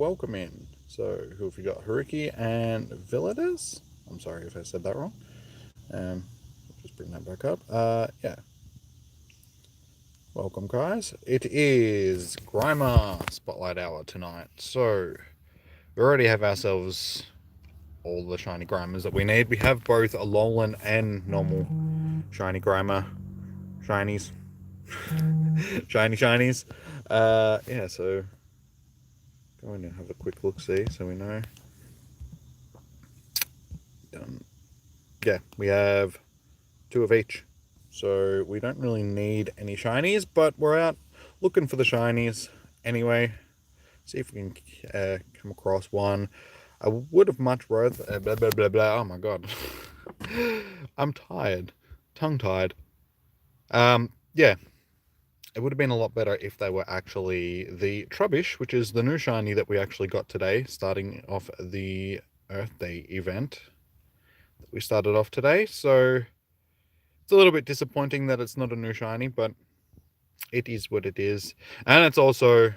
welcome in. So, who have we got? Haruki and Villades? I'm sorry if I said that wrong. Just bring that back up. Yeah. Welcome, guys. It is Grimer Spotlight Hour tonight. So, we already have ourselves all the shiny Grimers that we need. We have both a Alolan and normal shiny Grimer. Shinies. Shinies. Yeah, so going to have a quick look see so we know. Done. Yeah, we have 2 of each. So we don't really need any shinies, but we're out looking for the shinies anyway. See if we can come across one. I would have much rather... blah, blah, blah, blah. Oh my god. I'm tired. Tongue-tied. Yeah. It would have been a lot better if they were actually the Trubbish, which is the new shiny that we actually got today, starting off the Earth Day event that we started off today. So it's a little bit disappointing that it's not a new shiny, but it is what it is. And it's also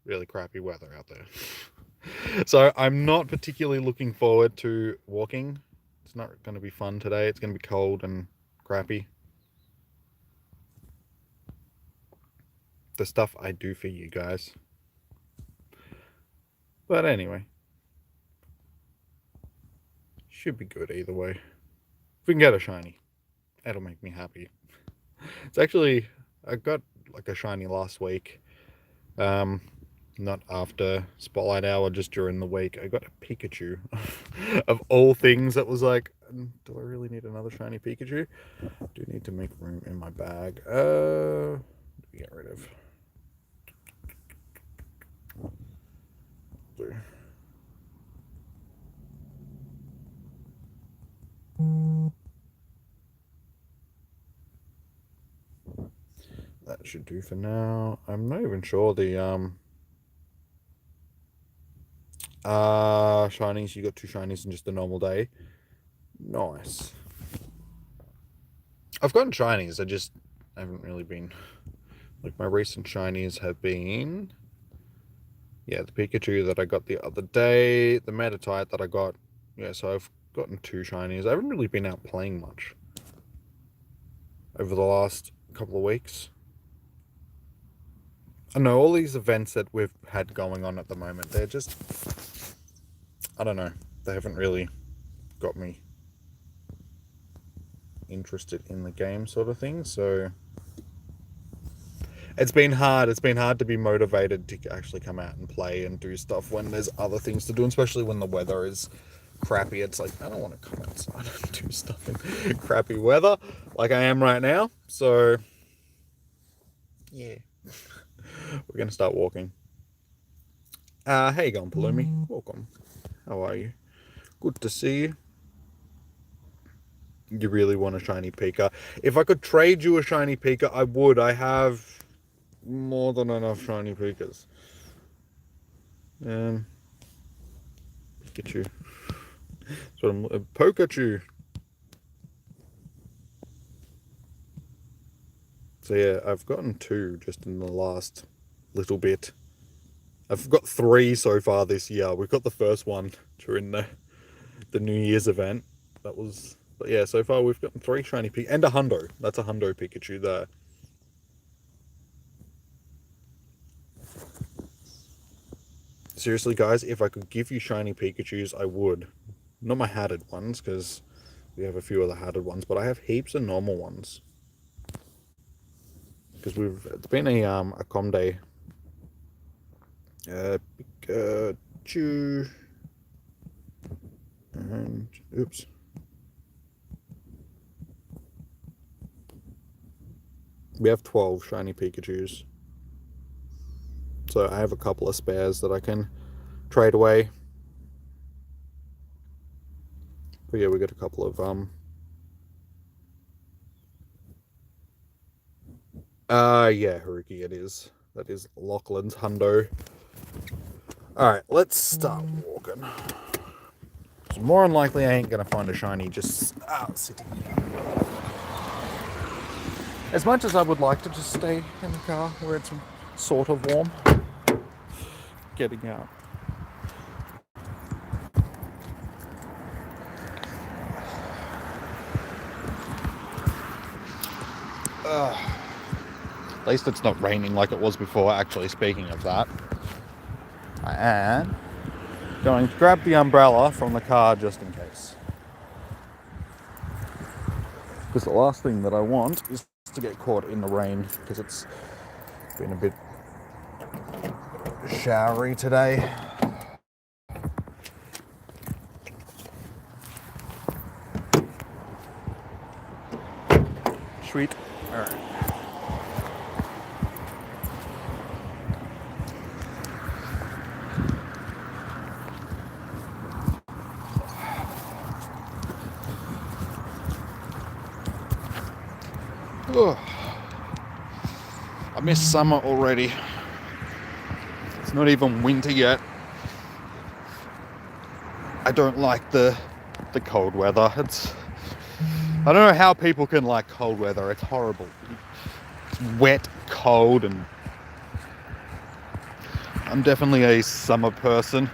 really crappy weather out there. So I'm not particularly looking forward to walking. It's not going to be fun today. It's going to be cold and crappy. The stuff I do for you guys. But anyway. Should be good either way. If we can get a shiny, that'll make me happy. It's actually, I got like a shiny last week. Not after Spotlight Hour, just during the week. I got a Pikachu. Of all things, that was like, do I really need another shiny Pikachu? I do need to make room in my bag. What do we get rid of? That should do for now. I'm not even sure the shinies. You got 2 shinies in just a normal day. Nice. I've gotten shinies. I just haven't really been, like, my recent shinies have been, yeah, the Pikachu that I got the other day, the Meditite that I got. Yeah, so I've gotten 2 shinies. I haven't really been out playing much over the last couple of weeks. I know all these events that we've had going on at the moment, they're just, I don't know, they haven't really got me interested in the game sort of thing. So it's been hard to be motivated to actually come out and play and do stuff when there's other things to do, especially when the weather is crappy. It's like, I don't want to come outside and do stuff in crappy weather like I am right now. So yeah. We're gonna start walking. How you going, Palumi? Welcome. How are you? Good to see you. You really want a shiny Pika? If I could trade you a shiny Pika, I would. I have more than enough shiny Pikas. Pikachu. So I'm Pokachu. So yeah, I've gotten 2 just in the last little bit. I've got 3 so far this year. We've got the first one during the New Year's event. That was, but yeah, so far we've gotten 3 shiny Pikachu and a Hundo. That's a Hundo Pikachu there. Seriously, guys, if I could give you shiny Pikachus, I would. Not my hatted ones, because we have a few of the hatted ones, but I have heaps of normal ones. Because it's been a com day. Pikachu. And oops. We have 12 shiny Pikachus. So I have a couple of spares that I can trade away. But yeah, we got a couple of yeah, Haruki it is. That is Lachlan's Hundo. Alright, let's start walking. So more than likely I ain't gonna find a shiny just sitting here. As much as I would like to just stay in the car where it's sort of warm. getting out. At least it's not raining like it was before. Actually, speaking of that, I am going to grab the umbrella from the car just in case. Because the last thing that I want is to get caught in the rain, because it's been a bit showery today. Sweet. All right. Oh, I miss summer already. It's not even winter yet. I don't like the cold weather. I don't know how people can like cold weather. It's horrible. It's wet, cold, and I'm definitely a summer person.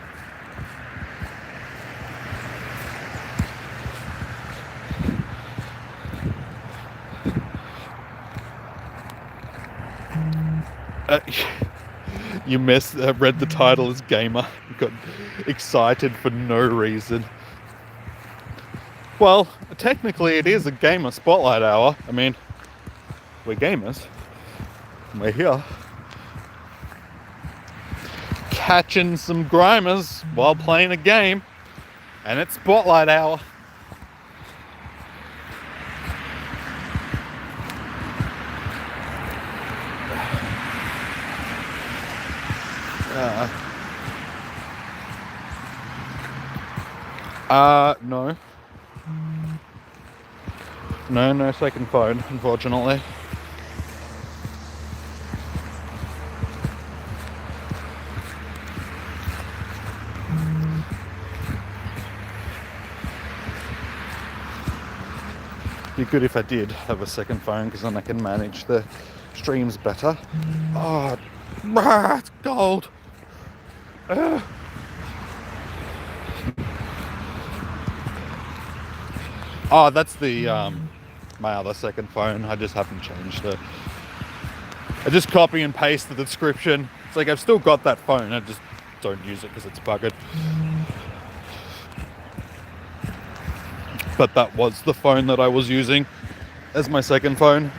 You read the title as gamer. You got excited for no reason. Well, technically it is a gamer spotlight hour. I mean, we're gamers. We're here catching some grimers while playing a game, and it's spotlight hour. No. No second phone, unfortunately. Be good if I did have a second phone, because then I can manage the streams better. Oh, it's cold. Oh, that's the my other second phone. I just haven't changed it. I just copy and paste the description. It's like I've still got that phone. I just don't use it because it's buggered. But that was the phone that I was using as my second phone.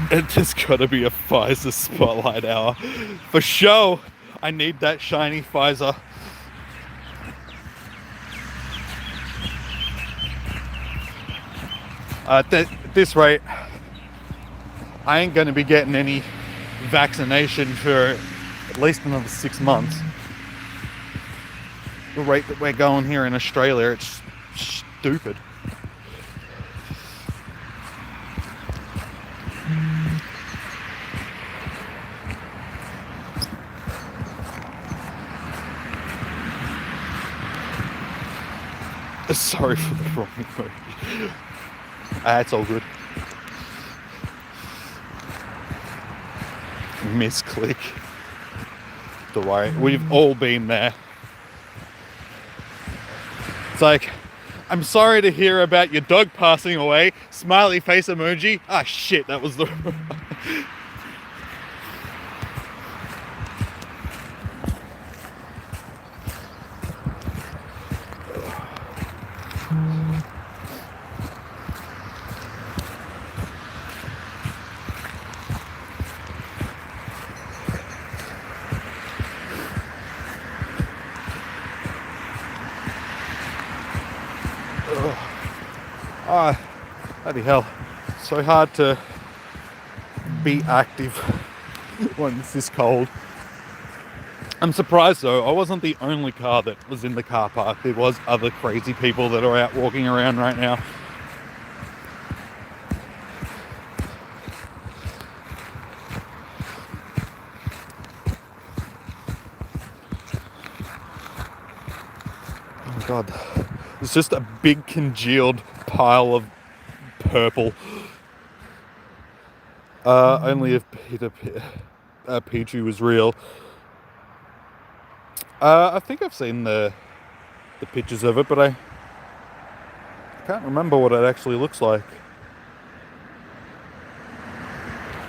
It just gotta be a Pfizer spotlight hour. For sure, I need that shiny Pfizer. At this rate, I ain't gonna be getting any vaccination for at least another 6 months. The rate that we're going here in Australia, it's stupid. Sorry for the wrong emoji. It's all good. Misclick. Don't worry, we've all been there. It's like, I'm sorry to hear about your dog passing away. Smiley face emoji. Ah, shit, that was the... Oh, bloody hell. So hard to be active when it's this cold. I'm surprised though, I wasn't the only car that was in the car park. There was other crazy people that are out walking around right now. god. It's just a big congealed pile of purple. Only if Pichu was real. I think I've seen the pictures of it, but I can't remember what it actually looks like.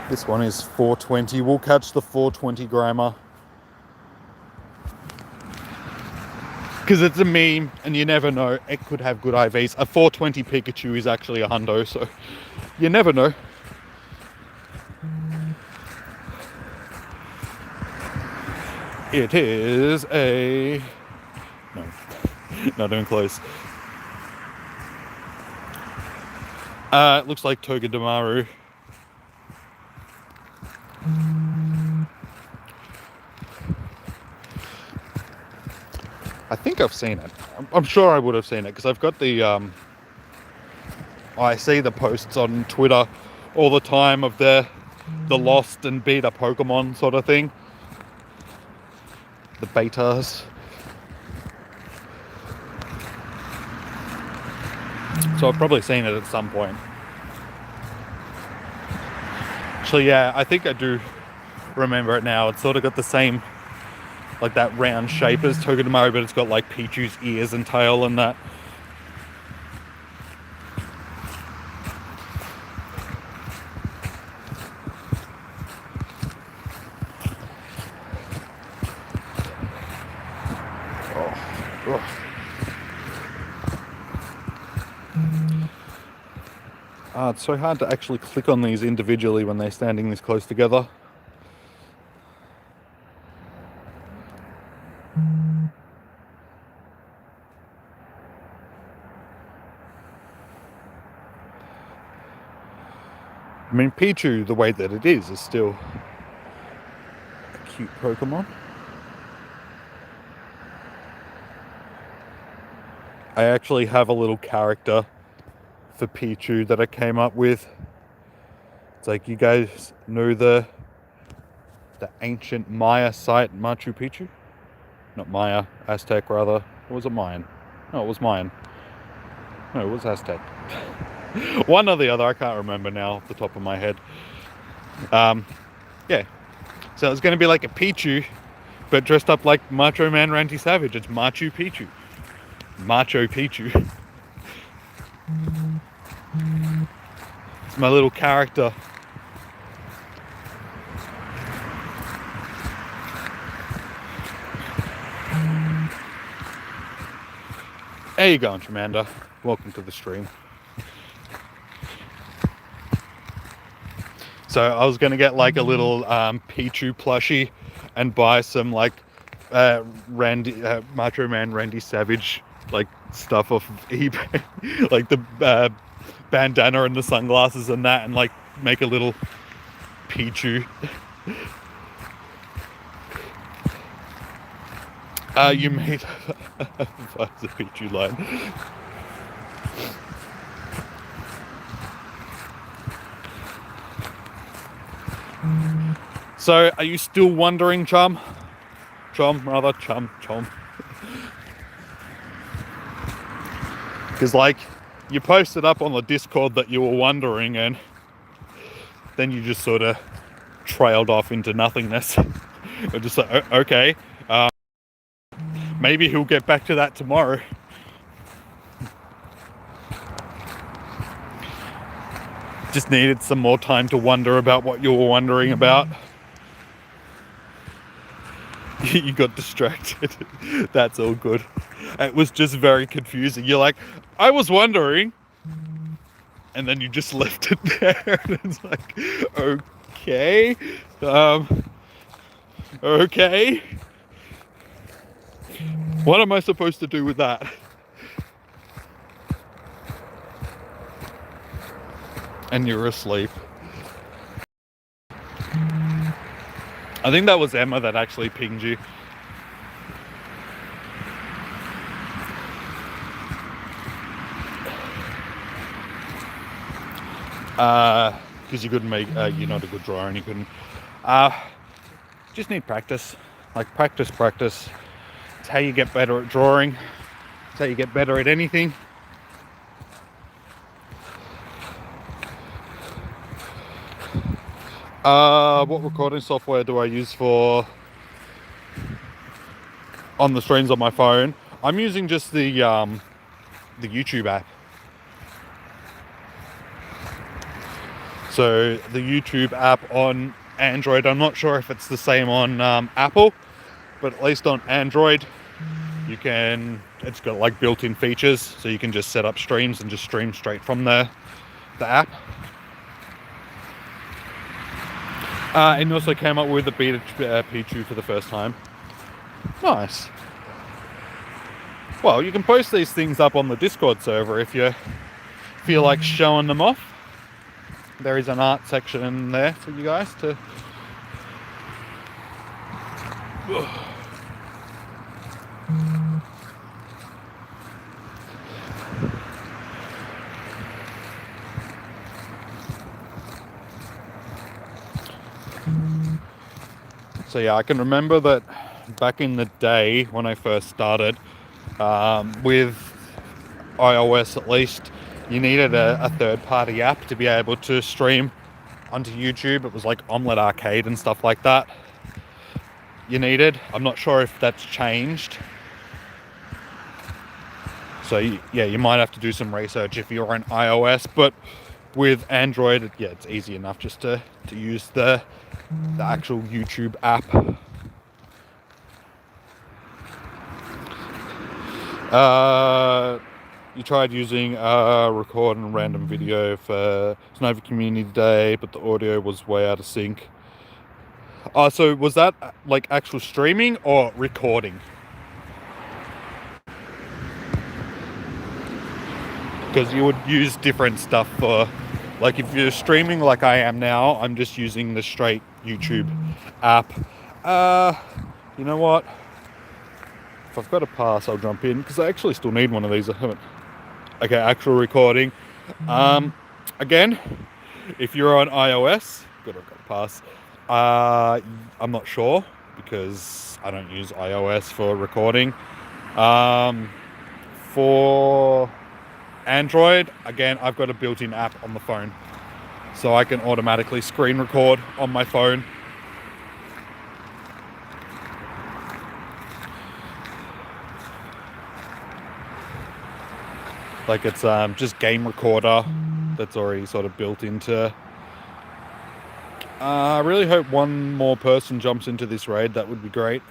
This one is 420. We'll catch the 420 grammer. Because it's a meme, and you never know. It could have good IVs. A 420 Pikachu is actually a hundo, so you never know. It is a... No, not even close. It looks like Togedemaru. I think I've seen it. I'm sure I would have seen it because I've got the I see the posts on Twitter all the time of the lost and beta Pokemon sort of thing. The betas. So I've probably seen it at some point. Actually, yeah, I think I do remember it now. It's sort of got the same, like that round shape as Togedemaru, but it's got like Pichu's ears and tail and that. It's so hard to actually click on these individually when they're standing this close together. I mean, Pichu, the way that it is still a cute Pokemon. I actually have a little character for Pichu that I came up with. It's like, you guys know the ancient Maya site Machu Picchu? Not Maya, Aztec rather. Or was it Mayan? No, it was Mayan. No, it was Aztec. One or the other, I can't remember now off the top of my head. Yeah. So it's going to be like a Pichu, but dressed up like Macho Man Randy Savage. It's Machu Picchu. Macho Pichu. It's my little character. There you go, Tremanda. Welcome to the stream. So I was going to get like a little Pichu plushie and buy some like Macho Man Randy Savage like stuff off of eBay. Like the bandana and the sunglasses and that, and like make a little Pichu. You made the Pichu line. So, are you still wondering, Chum? Chum. Because, like, you posted up on the Discord that you were wondering, and then you just sort of trailed off into nothingness. We're just like, okay, maybe he'll get back to that tomorrow. Just needed some more time to wonder about what you were wondering about. You got distracted. That's all good. It was just very confusing. You're like, I was wondering, and then you just left it there. And it's like, okay, okay. What am I supposed to do with that? And you're asleep. I think that was Emma that actually pinged you. Because you couldn't make, you're not a good drawer and you couldn't. Just need practice. Like practice. It's how you get better at drawing. That's how you get better at anything. What recording software do I use on the streams on my phone? I'm using just the YouTube app. So the YouTube app on Android, I'm not sure if it's the same on Apple, but at least on Android, it's got like built-in features, so you can just set up streams and just stream straight from the app. And also came up with the beta Pichu for the first time. Nice. Well, you can post these things up on the Discord server if you feel like showing them off. There is an art section in there for you guys to... So yeah, I can remember that back in the day when I first started, with iOS at least, you needed a third-party app to be able to stream onto YouTube. It was like Omelette Arcade and stuff like that you needed. I'm not sure if that's changed. So yeah, you might have to do some research if you're on iOS, but with Android, yeah, it's easy enough just to use the actual YouTube app. You tried using record and random video for Snowflake Community Day, but the audio was way out of sync. So was that like actual streaming or recording? Because you would use different stuff for, like if you're streaming like I am now, I'm just using the straight YouTube app. You know what? If I've got a pass, I'll jump in, because I actually still need one of these. I haven't. Okay, actual recording. Again, if you're on iOS, good, I've got a pass. I'm not sure, because I don't use iOS for recording. For Android, again, I've got a built-in app on the phone, so I can automatically screen record on my phone. Like it's just game recorder that's already sort of built into. I really hope one more person jumps into this raid. That would be great.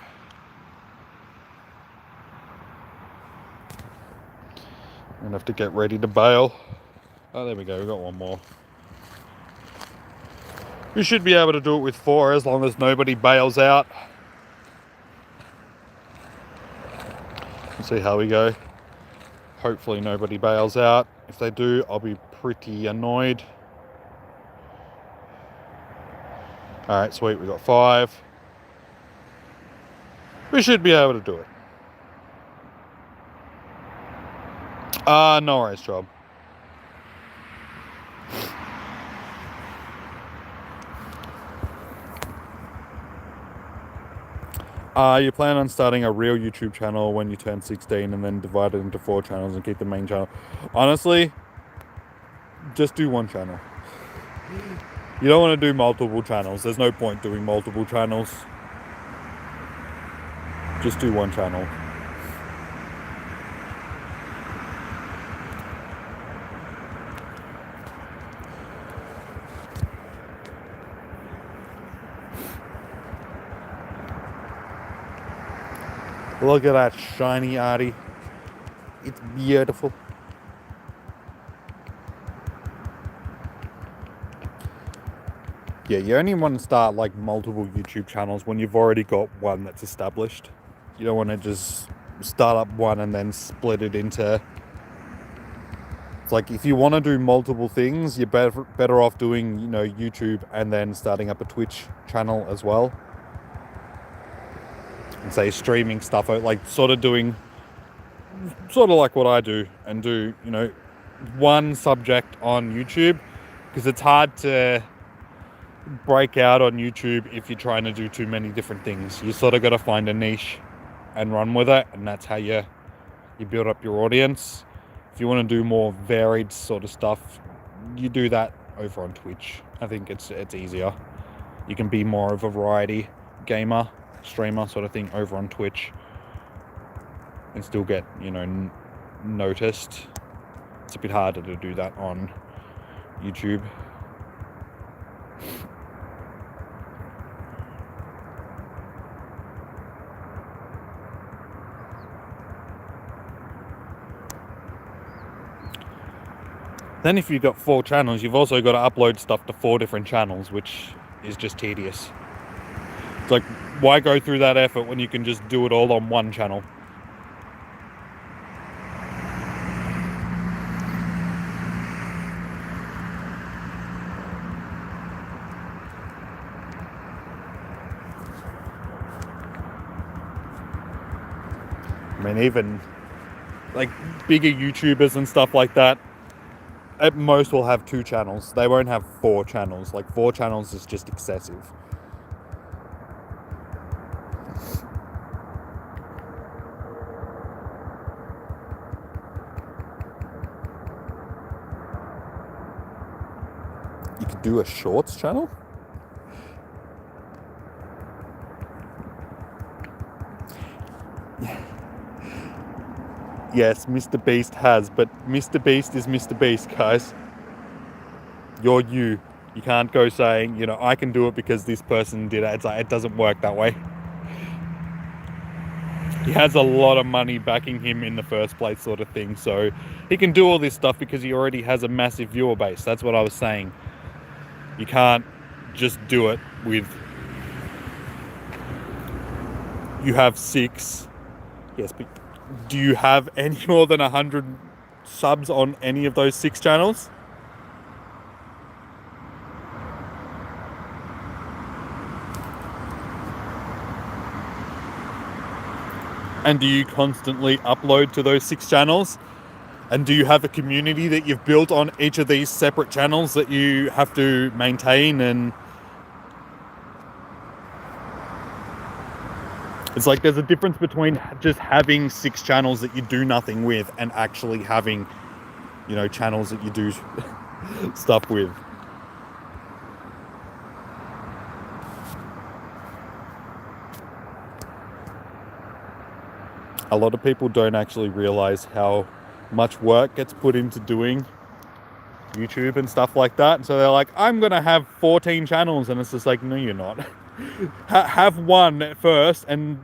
I'm gonna have to get ready to bail. Oh, there we go, we got one more. We should be able to do it with 4 as long as nobody bails out. Let's see how we go. Hopefully nobody bails out. If they do, I'll be pretty annoyed. Alright, sweet, we got 5. We should be able to do it. No worries, Job. You plan on starting a real YouTube channel when you turn 16 and then divide it into 4 channels and keep the main channel? Honestly, just do one channel. You don't want to do multiple channels. There's no point doing multiple channels. Just do one channel. Look at that shiny Artie. It's beautiful. Yeah, you only want to start like multiple YouTube channels when you've already got one that's established. You don't want to just start up one and then split it into... It's like if you want to do multiple things, you're better off doing, you know, YouTube and then starting up a Twitch channel as well. And say streaming stuff, like sort of like what I do, and do, you know, one subject on YouTube, because it's hard to break out on YouTube if you're trying to do too many different things. You sort of got to find a niche and run with it, and that's how you you build up your audience. If you want to do more varied sort of stuff, you do that over on Twitch. I think it's easier. You can be more of a variety gamer, streamer sort of thing over on Twitch and still get, you know, noticed. It's a bit harder to do that on YouTube. Then if you've got 4 channels, you've also got to upload stuff to 4 different channels, which is just tedious. It's like, why go through that effort when you can just do it all on one channel? I mean, even like bigger YouTubers and stuff like that, at most will have 2 channels. They won't have 4 channels. Like 4 channels is just excessive. You could do a shorts channel? Yes, Mr. Beast has, but Mr. Beast is Mr. Beast, guys. You're you. You can't go saying, you know, I can do it because this person did it. It's like, it doesn't work that way. He has a lot of money backing him in the first place, sort of thing. So he can do all this stuff because he already has a massive viewer base. That's what I was saying. You can't just do it with... You have 6. Yes, but do you have any more than 100 subs on any of those 6 channels? And do you constantly upload to those 6 channels? And do you have a community that you've built on each of these separate channels that you have to maintain? And it's like there's a difference between just having 6 channels that you do nothing with and actually having, you know, channels that you do stuff with. A lot of people don't actually realize how much work gets put into doing YouTube and stuff like that. And so they're like, I'm going to have 14 channels. And it's just like, no, you're not. Have one at first and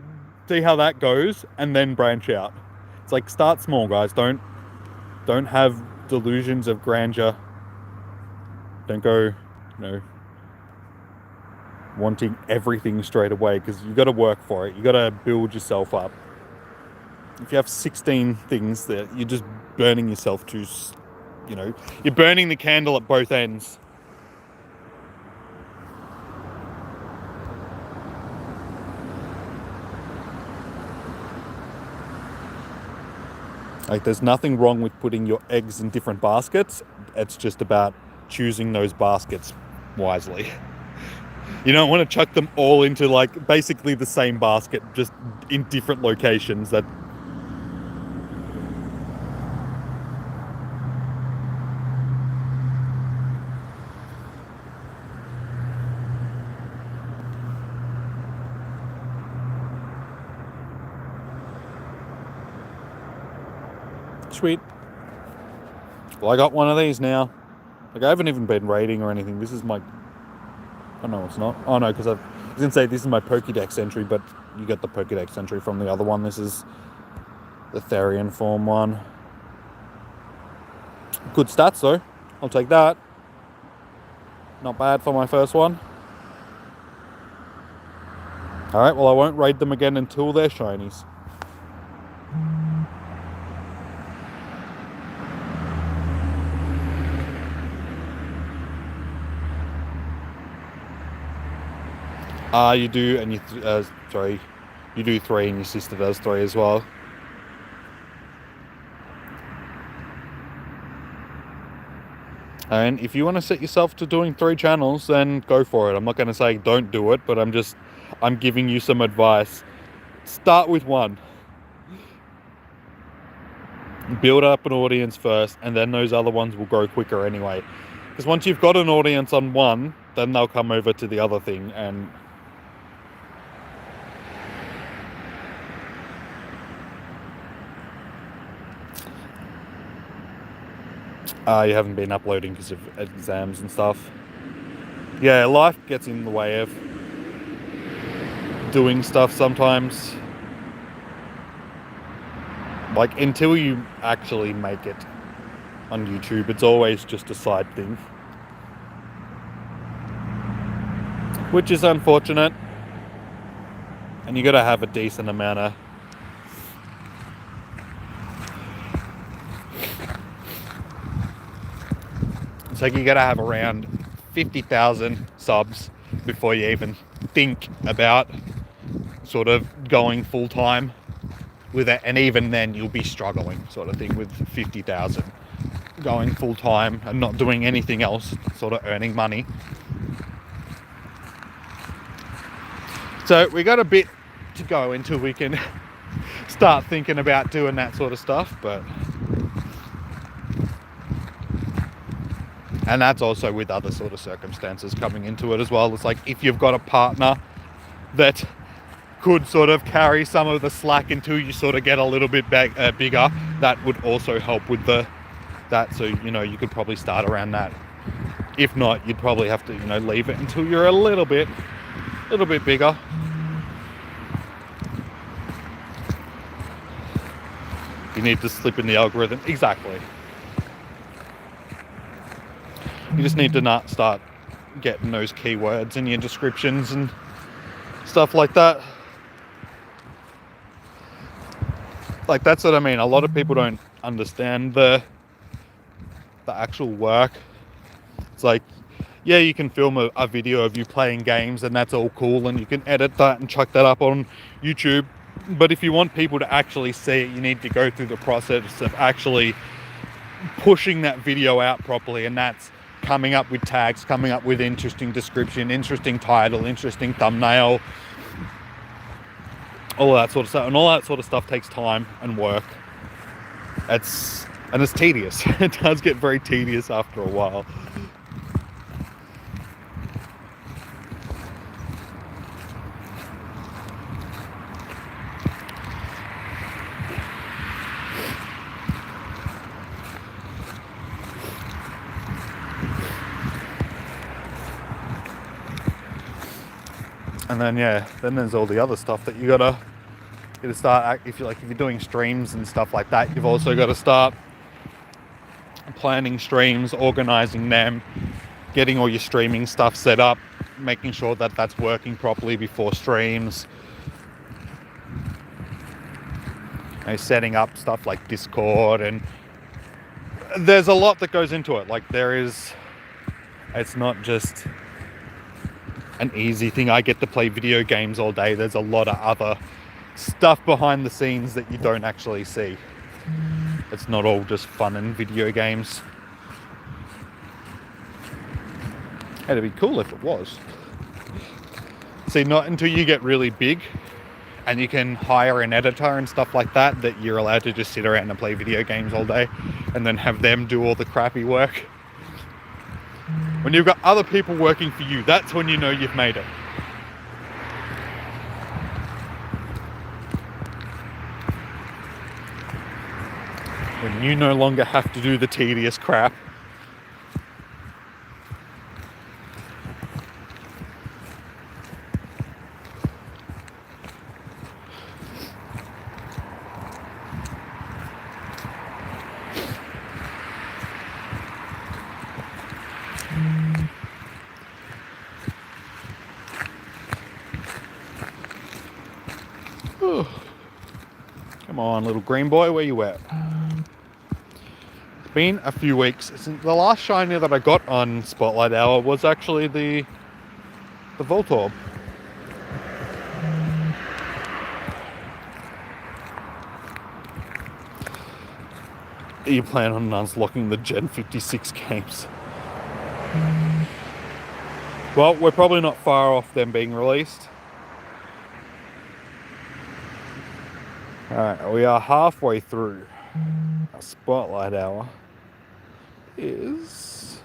see how that goes and then branch out. It's like, start small, guys. Don't have delusions of grandeur. Don't go, you know, wanting everything straight away, because you got to work for it. You got to build yourself up. If you have 16 things that you're just burning yourself to, you know, you're burning the candle at both ends. Like, there's nothing wrong with putting your eggs in different baskets. It's just about choosing those baskets wisely. You don't want to chuck them all into, like, basically the same basket, just in different locations. That sweet. Well, I got one of these now. Like, I haven't even been raiding or anything. This is my... Oh, no, it's not. Oh, no, because I was going to say this is my Pokédex entry, but you get the Pokédex entry from the other one. This is the Therian form one. Good stats, though. I'll take that. Not bad for my first one. Alright, well, I won't raid them again until they're shinies. You do, and you do 3 and your sister does 3 as well. And if you want to set yourself to doing 3 channels, then go for it. I'm not going to say don't do it, but I'm giving you some advice. Start with 1. Build up an audience first, and then those other ones will grow quicker anyway. Because once you've got an audience on one, then they'll come over to the other thing. And you haven't been uploading because of exams and stuff. Yeah, life gets in the way of doing stuff sometimes. Like, until you actually make it on YouTube, it's always just a side thing. Which is unfortunate. And you gotta have a decent amount of it's like you gotta have around 50,000 subs before you even think about sort of going full time with it, and even then you'll be struggling, sort of thing, with 50,000 going full time and not doing anything else, sort of earning money. So we got a bit to go until we can start thinking about doing that sort of stuff, and that's also with other sort of circumstances coming into it as well. It's like, if you've got a partner that could sort of carry some of the slack until you sort of get a little bit bigger, that would also help with that. So, you know, you could probably start around that. If not, you'd probably have to, you know, leave it until you're a little bit bigger. You need to slip in the algorithm. Exactly. You just need to not start getting those keywords in your descriptions and stuff like that. Like, that's what I mean. A lot of people don't understand the actual work. It's like, yeah, you can film a video of you playing games, and that's all cool, and you can edit that and chuck that up on YouTube. But if you want people to actually see it, you need to go through the process of actually pushing that video out properly, and that's coming up with tags, coming up with interesting description, interesting title, interesting thumbnail, all that sort of stuff. And all that sort of stuff takes time and work. It's tedious. It does get very tedious after a while. And then, yeah, then there's all the other stuff that you gotta start. If you're doing streams and stuff like that, you've also got to start planning streams, organizing them, getting all your streaming stuff set up, making sure that that's working properly before streams. You know, setting up stuff like Discord, and there's a lot that goes into it. Like, it's not just an easy thing. I get to play video games all day. There's a lot of other stuff behind the scenes that you don't actually see. It's not all just fun and video games. It'd be cool if it was. See, not until you get really big and you can hire an editor and stuff like that you're allowed to just sit around and play video games all day and then have them do all the crappy work. When you've got other people working for you, that's when you know you've made it. When you no longer have to do the tedious crap. Come on, little green boy, where you at? It's been a few weeks since the last shiny that I got on Spotlight Hour was actually the Voltorb. You plan on unlocking the Gen 56 games? Well, we're probably not far off them being released. Alright, we are halfway through. our spotlight hour is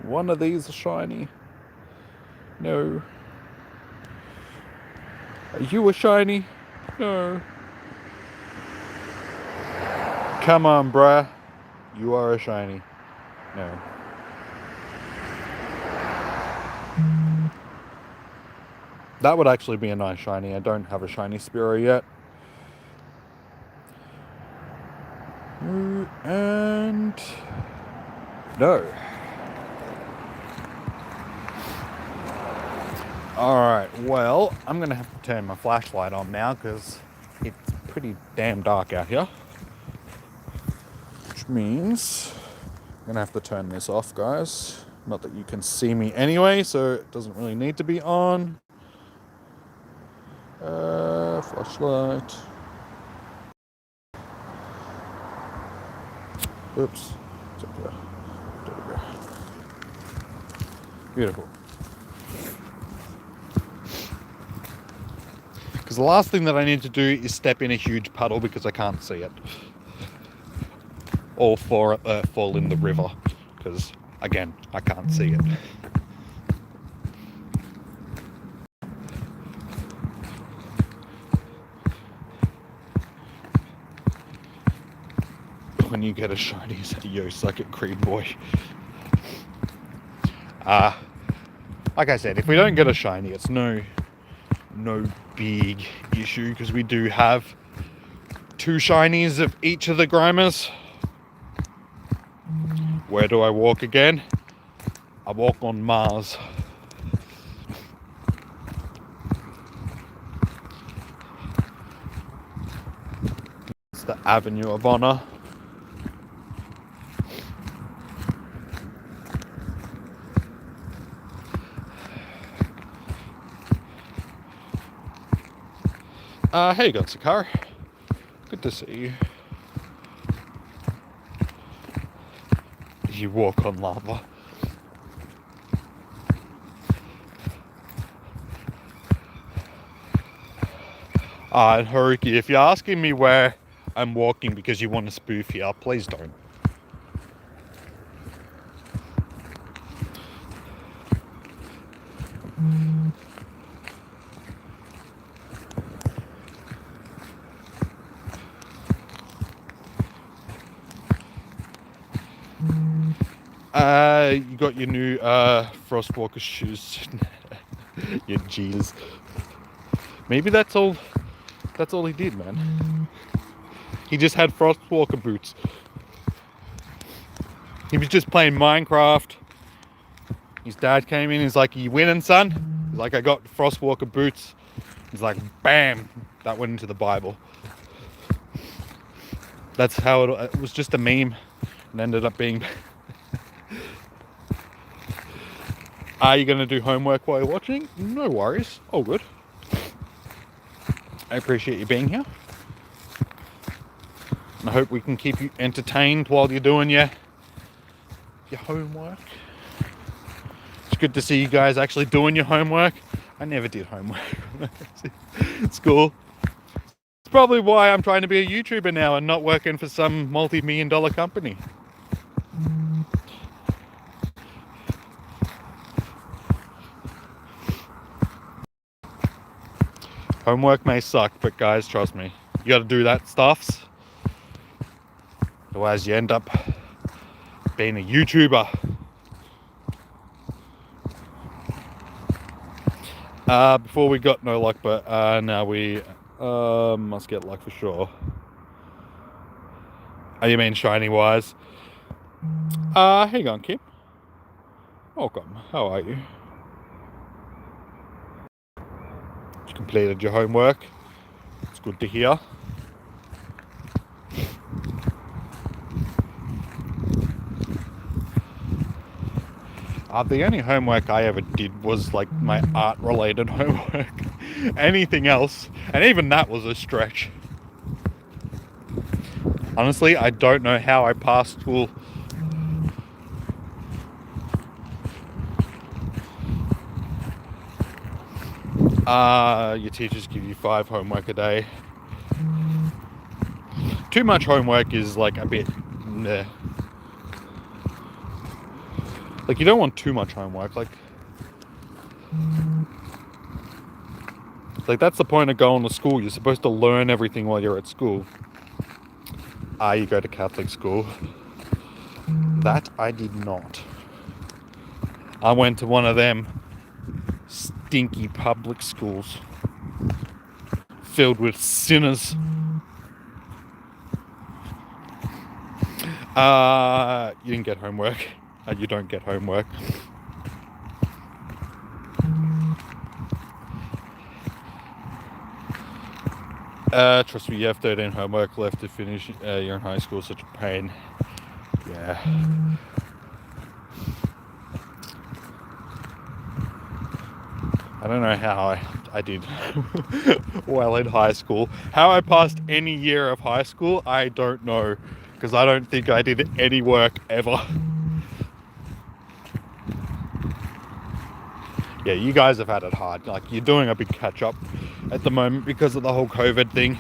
one of these shiny. No. Are you a shiny? No. Come on, bruh. You are a shiny. No. That would actually be a nice shiny. I don't have a shiny Spearow yet. And no. Alright, well, I'm going to have to turn my flashlight on now because it's pretty damn dark out here. Which means I'm going to have to turn this off, guys. Not that you can see me anyway, so it doesn't really need to be on. Flashlight. Oops. There we go. Beautiful. Because the last thing that I need to do is step in a huge puddle because I can't see it. Or fall in the river because, again, I can't see it. When you get a shiny, say, yo, suck it, Creed boy. Like I said, if we don't get a shiny, it's no big issue because we do have 2 shinies of each of the Grimers. Where do I walk again? I walk on Mars. It's the Avenue of Honor. Hey, Gunsakar. Good to see you. You walk on lava. And Haruki, if you're asking me where I'm walking because you want to spoof here, please don't. You got your new Frostwalker shoes. Your jeez. Maybe that's all he did, man. He just had Frostwalker boots. He was just playing Minecraft. His dad came in, he's like, "Are you winning, son?" He's like, "I got Frostwalker boots." He's like, bam! That went into the Bible. That's how it was, just a meme and ended up being. Are you going to do homework while you're watching? No worries. All good. I appreciate you being here. And I hope we can keep you entertained while you're doing your homework. It's good to see you guys actually doing your homework. I never did homework at school. It's probably why I'm trying to be a YouTuber now and not working for some multi-million-dollar company. Homework may suck, but guys, trust me, you gotta do that stuff. Otherwise you end up being a YouTuber. Before we got no luck, but now we must get luck for sure. Oh, you mean shiny wise? Hang on, Kim. Welcome. How are you? You completed your homework. It's good to hear. The only homework I ever did was like my art-related homework. Anything else, and even that was a stretch. Honestly, I don't know how I passed school. Your teachers give you 5 homework a day. too much homework is like a bit meh. Like, you don't want too much homework. Like that's the point of going to school. You're supposed to learn everything while you're at school. You go to Catholic school. That I did not. I went to one of them stinky public schools filled with sinners. You didn't get homework. You don't get homework. Trust me, you have 13 homework left to finish. You're in high school, such a pain. Yeah. I don't know how I did well in high school. How I passed any year of high school, I don't know. Because I don't think I did any work ever. Yeah, you guys have had it hard. Like, you're doing a big catch up at the moment because of the whole COVID thing.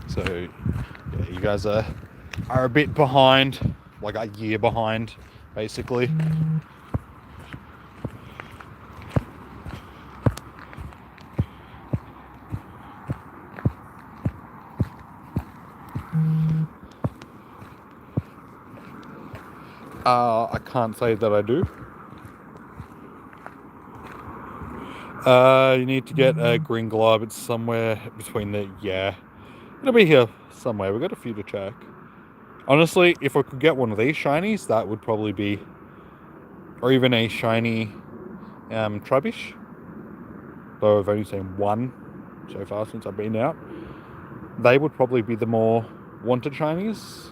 So, yeah, you guys are a bit behind, like a year behind, basically. I can't say that I do. You need to get a green globe. It's somewhere between the, yeah. It'll be here somewhere. We've got a few to check. Honestly, if I could get one of these shinies, that would probably be, or even a shiny Trubbish. Though I've only seen one so far since I've been out. They would probably be the more wanted shinies.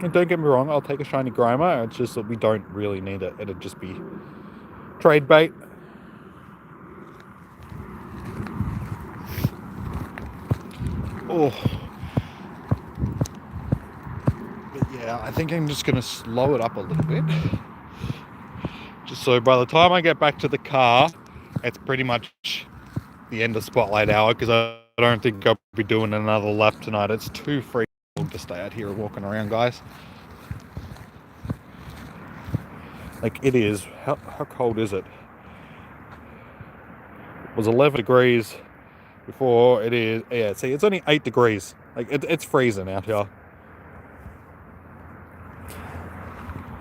And don't get me wrong, I'll take a shiny Grimer. It's just that we don't really need it. It'd just be trade bait. Oh. But yeah, I think I'm just going to slow it up a little bit. Just so by the time I get back to the car, it's pretty much the end of Spotlight Hour, because I don't think I'll be doing another lap tonight. It's too freaking cold to stay out here walking around, guys. Like, it is. How cold is it? It was 11 degrees before. It is, yeah, see, it's only 8 degrees. Like, it's freezing out here.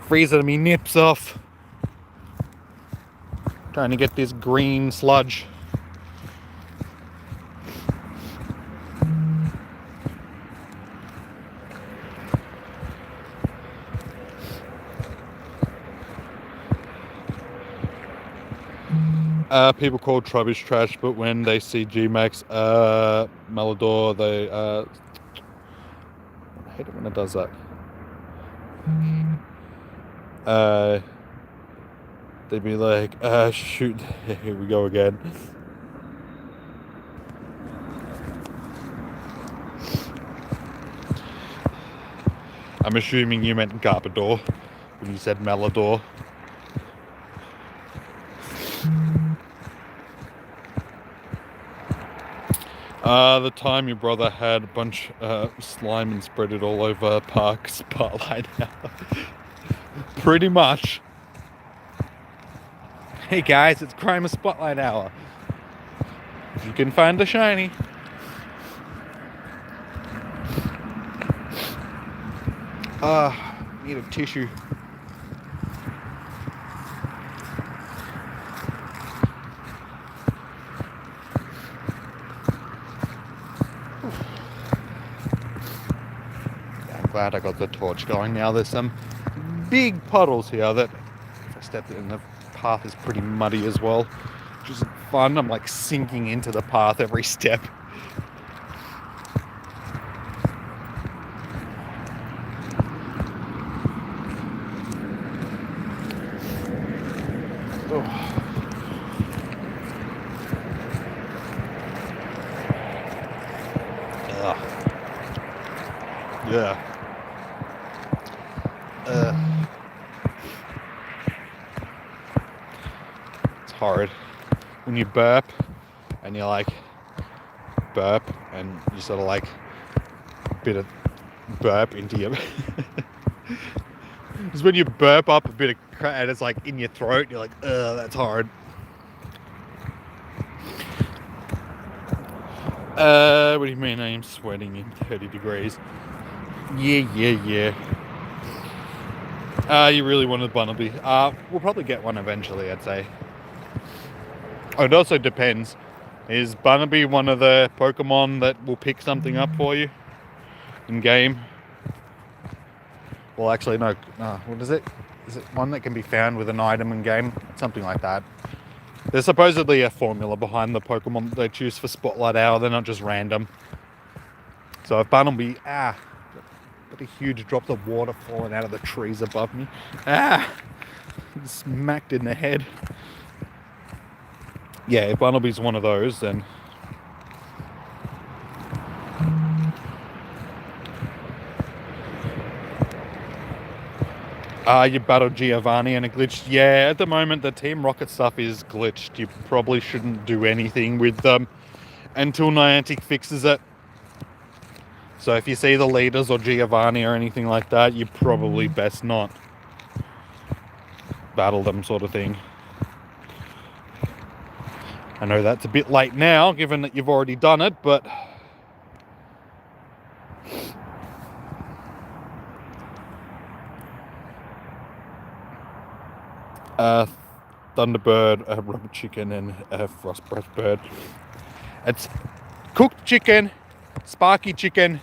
Freezing me nips off. Trying to get this green sludge. People call Trubbish trash, but when they see G-Max, Malador, they, I hate it when it does that. They'd be like, shoot, here we go again. I'm assuming you meant Garbodor when you said Malador. The time your brother had a bunch of slime and spread it all over Park Spotlight Hour. Pretty much. Hey guys, it's Crime Spotlight Hour. If you can find a shiny. Need a tissue. Glad I got the torch going now. There's some big puddles here that if I step in, the path is pretty muddy as well, which is fun. I'm like sinking into the path every step. Oh. Yeah. horrid. When you burp and you like burp and you sort of like bit of burp into your it's when you burp up a bit of and it's like in your throat, you're like, ugh, that's horrid. What do you mean I'm sweating in 30 degrees? Yeah. You really wanted Bunnelby. We'll probably get one eventually, I'd say. Oh, it also depends. Is Bunnelby one of the Pokemon that will pick something up for you in game? Well, actually, no. What is it? Is it one that can be found with an item in game? Something like that. There's supposedly a formula behind the Pokemon that they choose for Spotlight Hour. They're not just random. So if Bunnelby, got a huge drop of water falling out of the trees above me. Smacked in the head. Yeah, if Bunnelby's one of those, then you battle Giovanni and it glitched. Yeah, at the moment the Team Rocket stuff is glitched. You probably shouldn't do anything with them until Niantic fixes it. So if you see the leaders or Giovanni or anything like that, you probably best not battle them, sort of thing. I know that's a bit late now, given that you've already done it, but Thunderbird, rubber chicken, and frost breath bird. It's cooked chicken, sparky chicken,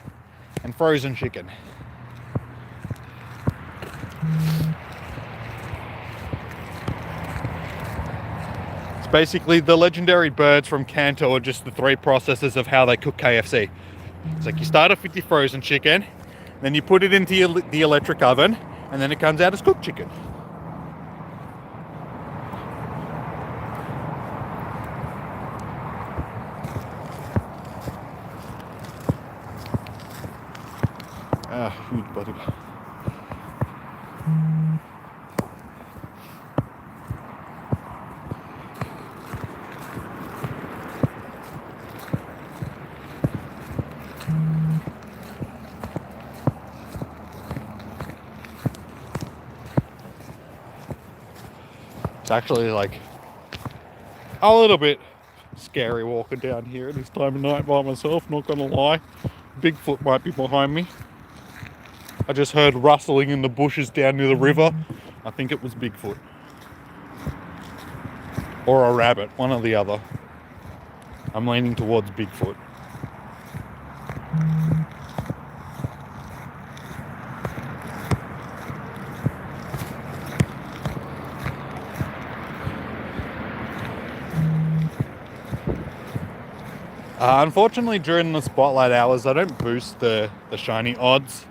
and frozen chicken. It's basically the legendary birds from Kanto are just the three processes of how they cook KFC. It's like you start off with your frozen chicken, then you put it into the electric oven, and then it comes out as cooked chicken. Huge buddy. It's actually like a little bit scary walking down here at this time of night by myself, not gonna lie. Bigfoot might be behind me. I just heard rustling in the bushes down near the river. I think it was Bigfoot. Or a rabbit, one or the other. I'm leaning towards Bigfoot. Unfortunately, during the spotlight hours, I don't boost the shiny odds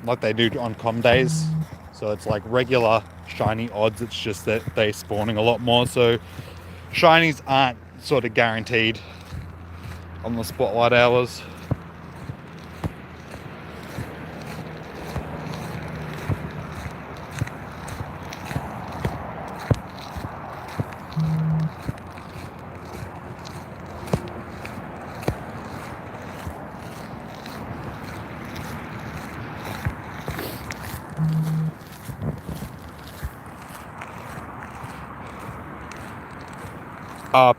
like they do on com days. So it's like regular shiny odds, it's just that they're spawning a lot more. So shinies aren't sort of guaranteed on the spotlight hours.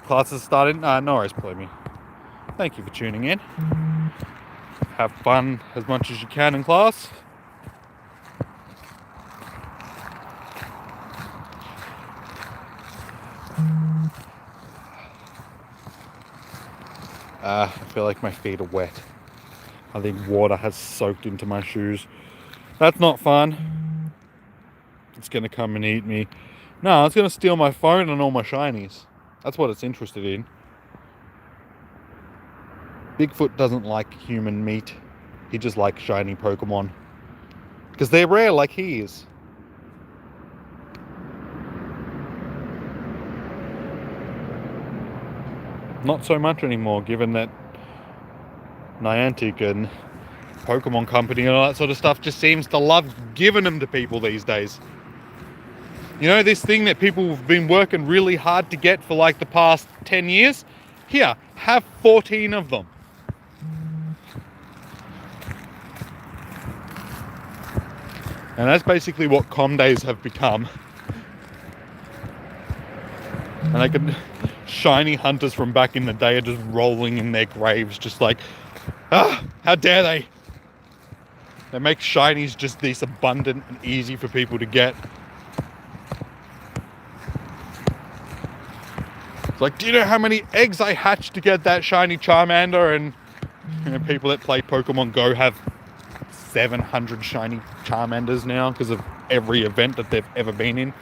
Classes started. No worries, Plumie. Thank you for tuning in. Have fun as much as you can in class. I feel like my feet are wet. I think water has soaked into my shoes. That's not fun. It's gonna come and eat me. No, it's gonna steal my phone and all my shinies. That's what it's interested in. Bigfoot doesn't like human meat. He just likes shiny Pokemon. Because they're rare like he is. Not so much anymore, given that Niantic and Pokémon Company and all that sort of stuff just seems to love giving them to people these days. You know, this thing that people have been working really hard to get for like the past 10 years? Here, have 14 of them. And that's basically what com days have become. And I can, shiny hunters from back in the day are just rolling in their graves, just like, how dare they? They make shinies just this abundant and easy for people to get. It's like, do you know how many eggs I hatched to get that shiny Charmander? And you know, people that play Pokemon Go have 700 shiny Charmanders now because of every event that they've ever been in.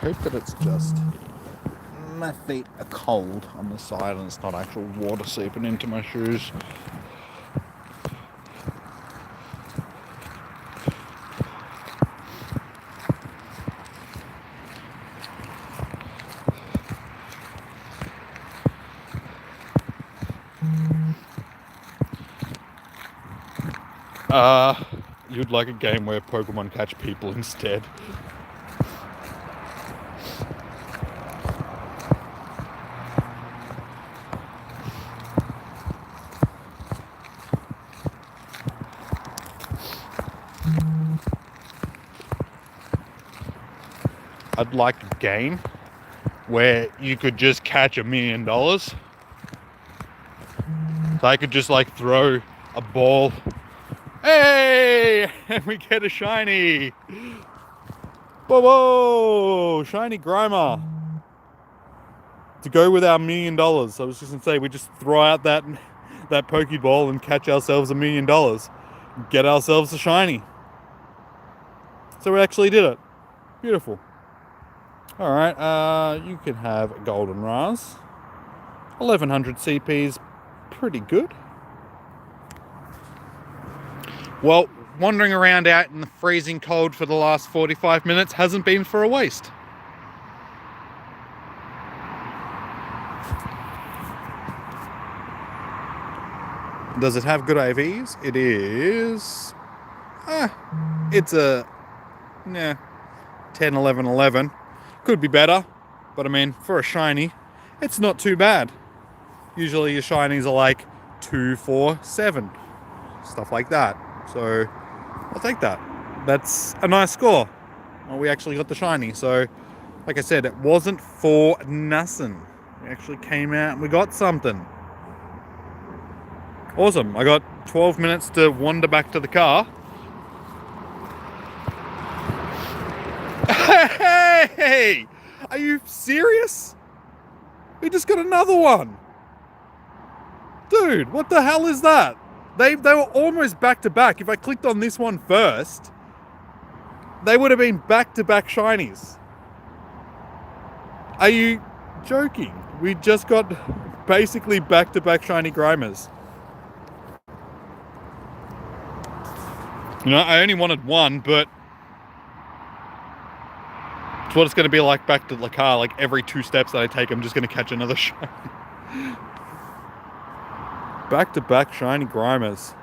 I hope that it's just my feet are cold on the side and it's not actual water seeping into my shoes. You'd like a game where Pokemon catch people instead. I'd like a game where you could just catch $1 million. So I could just like throw a ball. Hey! And we get a shiny. Whoa, whoa! Shiny Grimer. To go with our $1 million. I was just gonna say, we just throw out that Pokeball and catch ourselves $1 million. Get ourselves a shiny. So we actually did it. Beautiful. Alright, you can have a Golden Raz. 1100 CP's pretty good. Well, wandering around out in the freezing cold for the last 45 minutes hasn't been for a waste. Does it have good IVs? It is... it's a... 10, 11, 11. Could be better, but I mean, for a shiny, it's not too bad. Usually your shinies are like 2, 4, 7. Stuff like that. So, I'll take that. That's a nice score. Well, we actually got the shiny, so like I said, it wasn't for nothing. We actually came out and we got something. Awesome. I got 12 minutes to wander back to the car. Hey! Are you serious? We just got another one. Dude, what the hell is that? They were almost back to back. If I clicked on this one first, they would have been back to back shinies. Are you joking? We just got basically back to back shiny Grimers. You know, I only wanted one, but it's what it's going to be like back to the car. Like every 2 steps that I take, I'm just going to catch another shiny. Back-to-back shiny Grimers.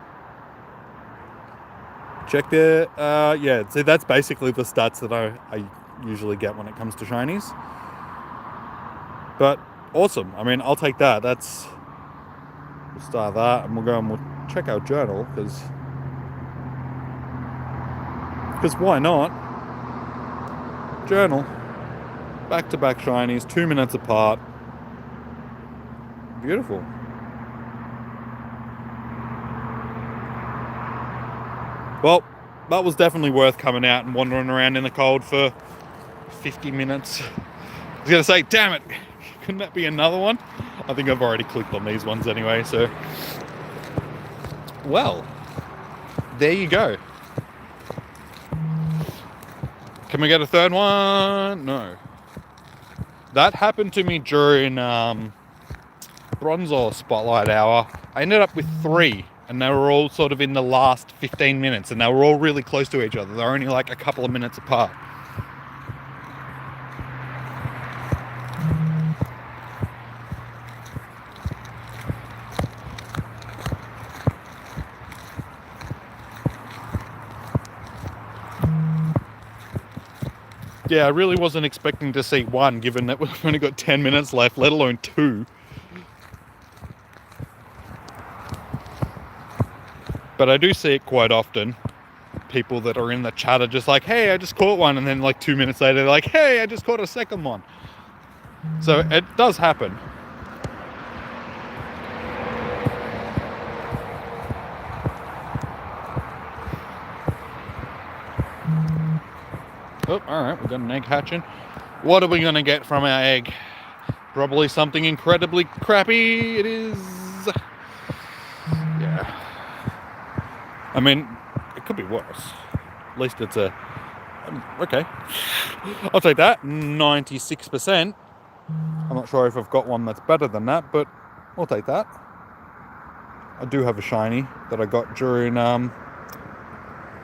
Check there. Yeah, see, that's basically the stats that I usually get when it comes to shinies. But awesome. I mean, I'll take that. We'll start that, and we'll go and we'll check our journal, because why not? Journal. Back-to-back shinies, 2 minutes apart. Beautiful. Well, that was definitely worth coming out and wandering around in the cold for 50 minutes. I was going to say, damn it, couldn't that be another one? I think I've already clicked on these ones anyway, so... Well, there you go. Can we get a third one? No. That happened to me during Bronzor Spotlight Hour. I ended up with 3. and they were all sort of in the last 15 minutes, and they were all really close to each other. They're only like a couple of minutes apart. Yeah, I really wasn't expecting to see one, given that we've only got 10 minutes left, let alone two. But I do see it quite often. People that are in the chat are just like, hey, I just caught one. And then like 2 minutes later, they're like, hey, I just caught a second one. So it does happen. Oh, all right, we've got an egg hatching. What are we going to get from our egg? Probably something incredibly crappy. It is. Yeah. I mean, it could be worse. At least it's a. Okay. I'll take that. 96%. I'm not sure if I've got one that's better than that, but I'll take that. I do have a shiny that I got during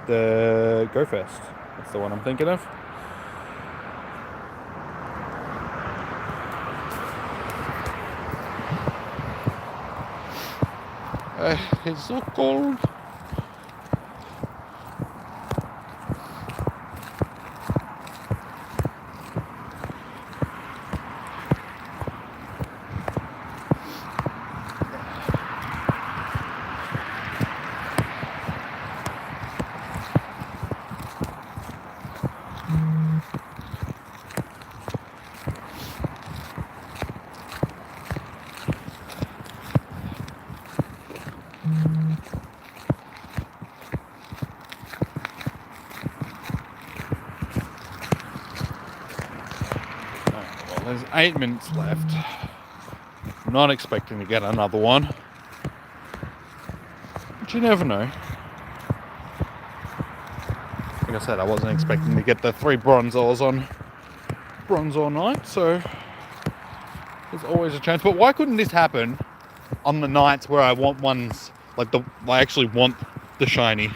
the Go Fest. That's the one I'm thinking of. It's so cold. There's 8 minutes left. I'm not expecting to get another one. But you never know. Like I said, I wasn't expecting to get the 3 bronzors on bronzor night, so there's always a chance. But why couldn't this happen on the nights where I want ones, like I actually want the shiny?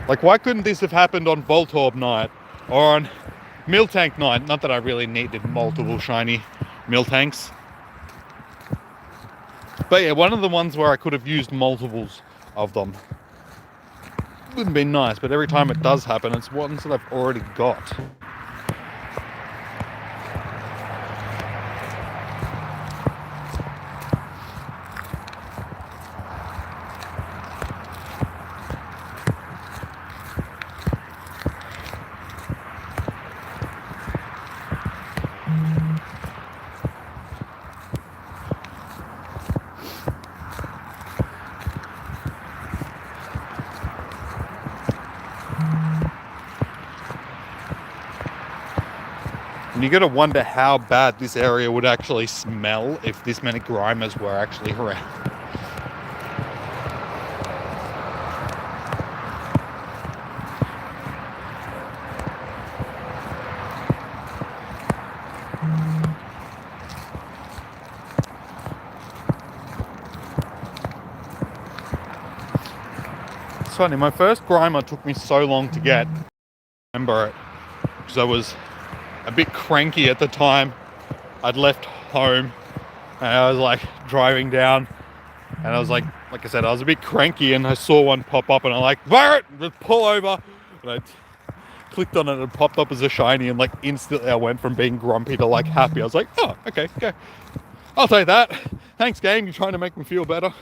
Like, why couldn't this have happened on Voltorb night or on Miltank night? Not that I really needed multiple shiny Miltanks. But yeah, one of the ones where I could have used multiples of them. Wouldn't be nice, but every time it does happen, it's ones that I've already got. And you gotta wonder how bad this area would actually smell if this many Grimers were actually around. It's funny, my first Grimer took me so long to get. I remember it, because I was a bit cranky at the time. I'd left home and I was like driving down and I was like I said, I was a bit cranky and I saw one pop up and I'm like, Barrett, just pull over. And I clicked on it and it popped up as a shiny and like instantly I went from being grumpy to like happy. I was like, oh, okay. I'll take that. Thanks, game. You're trying to make me feel better.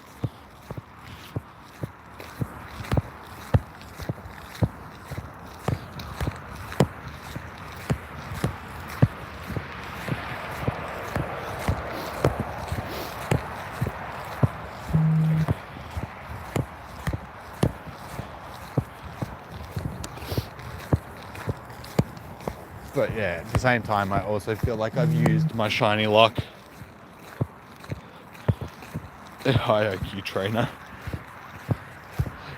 But yeah, at the same time, I also feel like I've used my shiny luck. Hi, IQ trainer.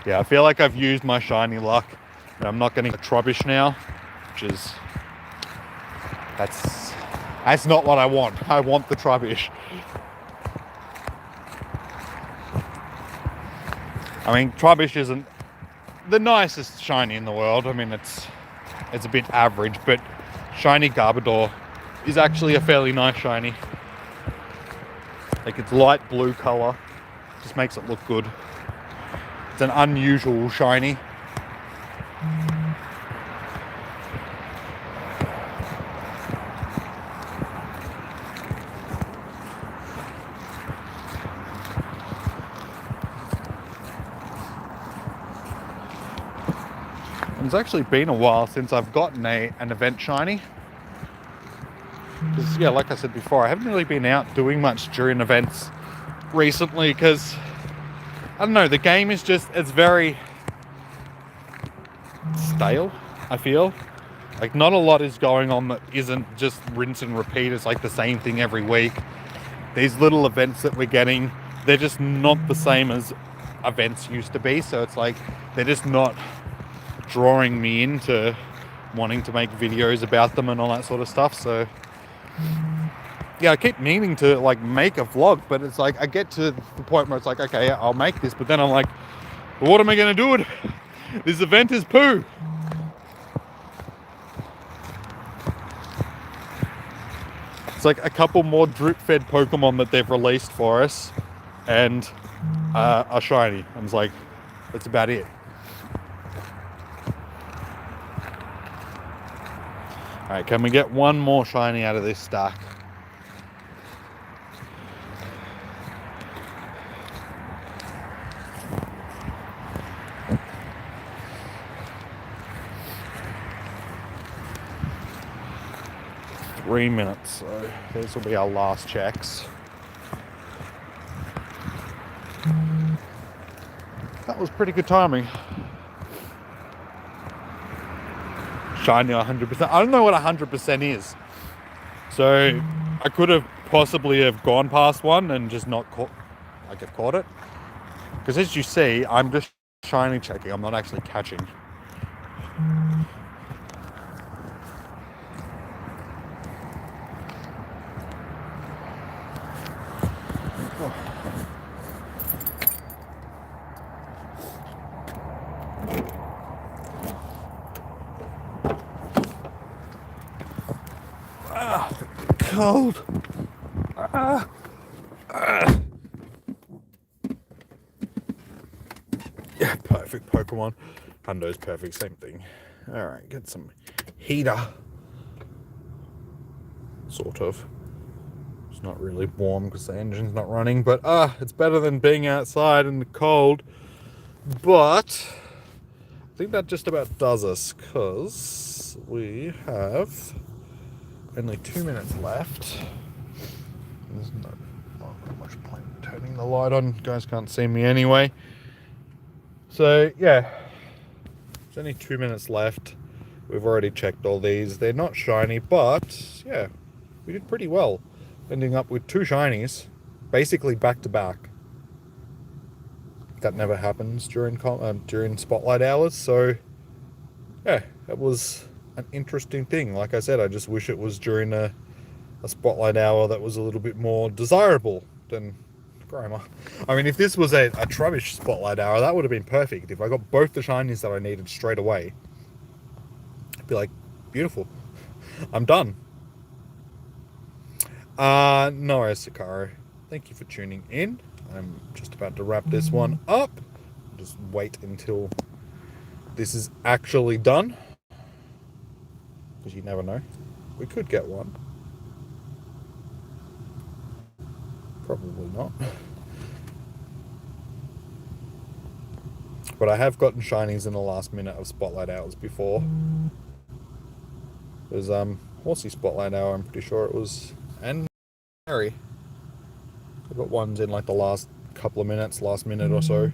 Yeah, I feel like I've used my shiny luck. And I'm not getting a Trubbish now, which is... That's not what I want. I want the Trubbish. I mean, Trubbish isn't the nicest shiny in the world. I mean, it's a bit average, but shiny Garbodor is actually a fairly nice shiny. Like, it's light blue color, just makes it look good. It's an unusual shiny. It's actually been a while since I've gotten an event shiny. Because, yeah, like I said before, I haven't really been out doing much during events recently because, I don't know, the game is just, it's very stale, I feel. Like, not a lot is going on that isn't just rinse and repeat. It's like the same thing every week. These little events that we're getting, they're just not the same as events used to be. So it's like, they're just not drawing me into wanting to make videos about them and all that sort of stuff. So yeah, I keep meaning to like make a vlog, but it's like I get to the point where it's like, okay, I'll make this, but then I'm like, well, what am I going to do with it? This event is poo. It's like a couple more drip fed Pokemon that they've released for us and a shiny. I was like, that's about it. Alright, can we get one more shiny out of this stack? Three minutes, so these will be our last checks. That was pretty good timing. Shiny 100%. I don't know what 100% is. So I could have possibly have gone past one and just not caught, like have caught it. Because as you see, I'm just shiny checking. I'm not actually catching. Cold. Yeah, perfect Pokemon. Hundo's perfect, same thing. Alright, get some heater. Sort of. It's not really warm because the engine's not running, but it's better than being outside in the cold. But I think that just about does us, because we have only 2 minutes left. There's not much point in turning the light on. You guys can't see me anyway. So yeah, there's only 2 minutes left. We've already checked all these. They're not shiny, but yeah, we did pretty well. Ending up with 2 shinies, basically back to back. That never happens during spotlight hours. So yeah, it was an interesting thing. Like I said, I just wish it was during a spotlight hour that was a little bit more desirable than Grimer. I mean, if this was a Trubbish spotlight hour, that would have been perfect. If I got both the shinies that I needed straight away, I'd be like, beautiful. I'm done. No worries, Sakaro. Thank you for tuning in. I'm just about to wrap this one up. Just wait until this is actually done. Because you never know. We could get one. Probably not. But I have gotten shinies in the last minute of spotlight hours before. There's Horsey spotlight hour, I'm pretty sure it was, and Harry. I got ones in like the last couple of minutes, last minute or so.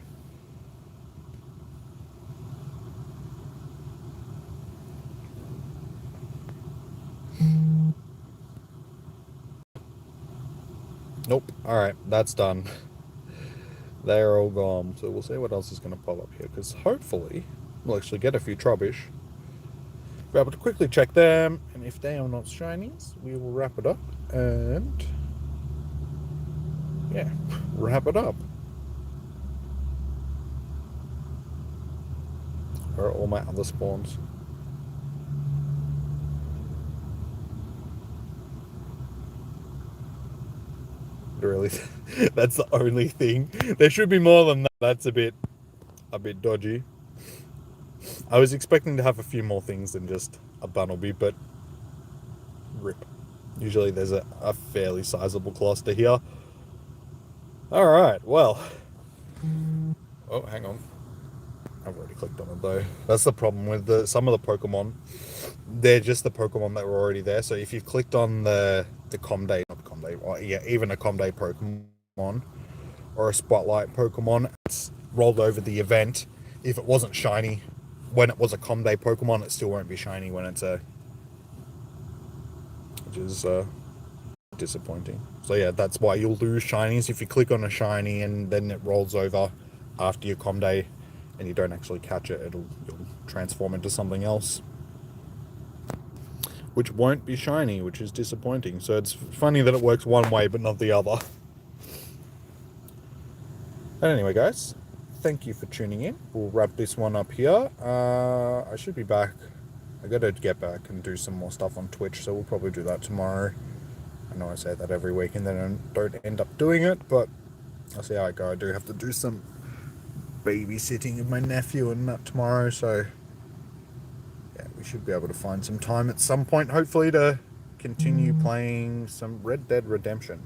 Nope. Alright, that's done. They're all gone. So we'll see what else is going to pop up here, because hopefully we'll actually get a few Trubbish. Be able to quickly check them, and if they are not shinies, we will wrap it up and yeah, wrap it up. Where are all my other spawns? Really, that's the only thing. There should be more than that. That's a bit dodgy. I was expecting to have a few more things than just a Bunnelby, but rip. Usually there's a fairly sizable cluster here. Alright, well. Oh, hang on. I've already clicked on it though. That's the problem with some of the Pokemon. They're just the Pokemon that were already there. So if you've clicked on the Comday, not the Comday, well, yeah, even a Comday Pokemon or a Spotlight Pokemon, it's rolled over the event. If it wasn't shiny when it was a Comday Pokemon, it still won't be shiny when it's a... Which is disappointing. So yeah, that's why you'll lose shinies if you click on a shiny and then it rolls over after your Comday and you don't actually catch it. You'll transform into something else, which won't be shiny, which is disappointing. So it's funny that it works one way but not the other. But anyway, guys, thank you for tuning in. We'll wrap this one up here. I should be back. I gotta get back and do some more stuff on Twitch, so we'll probably do that tomorrow. I know I say that every week and then I don't end up doing it, but I'll see how I go. I do have to do some babysitting of my nephew and that tomorrow, so yeah, we should be able to find some time at some point, hopefully, to continue playing some Red Dead Redemption.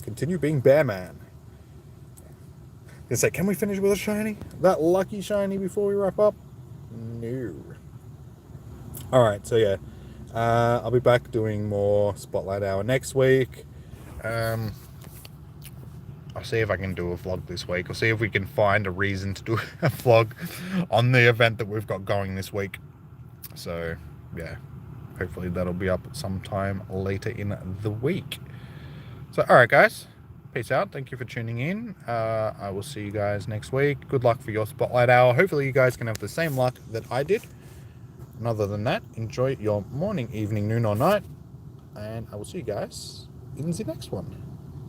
Continue being Bear Man. Gonna say, can we finish with a shiny? That lucky shiny before we wrap up? No. Alright, so yeah. I'll be back doing more Spotlight Hour next week. I'll see if I can do a vlog this week. I'll see if we can find a reason to do a vlog on the event that we've got going this week. So, yeah. Hopefully that'll be up sometime later in the week. So, alright guys. Peace out. Thank you for tuning in. I will see you guys next week. Good luck for your Spotlight Hour. Hopefully you guys can have the same luck that I did. And other than that, enjoy your morning, evening, noon, or night. And I will see you guys in the next one.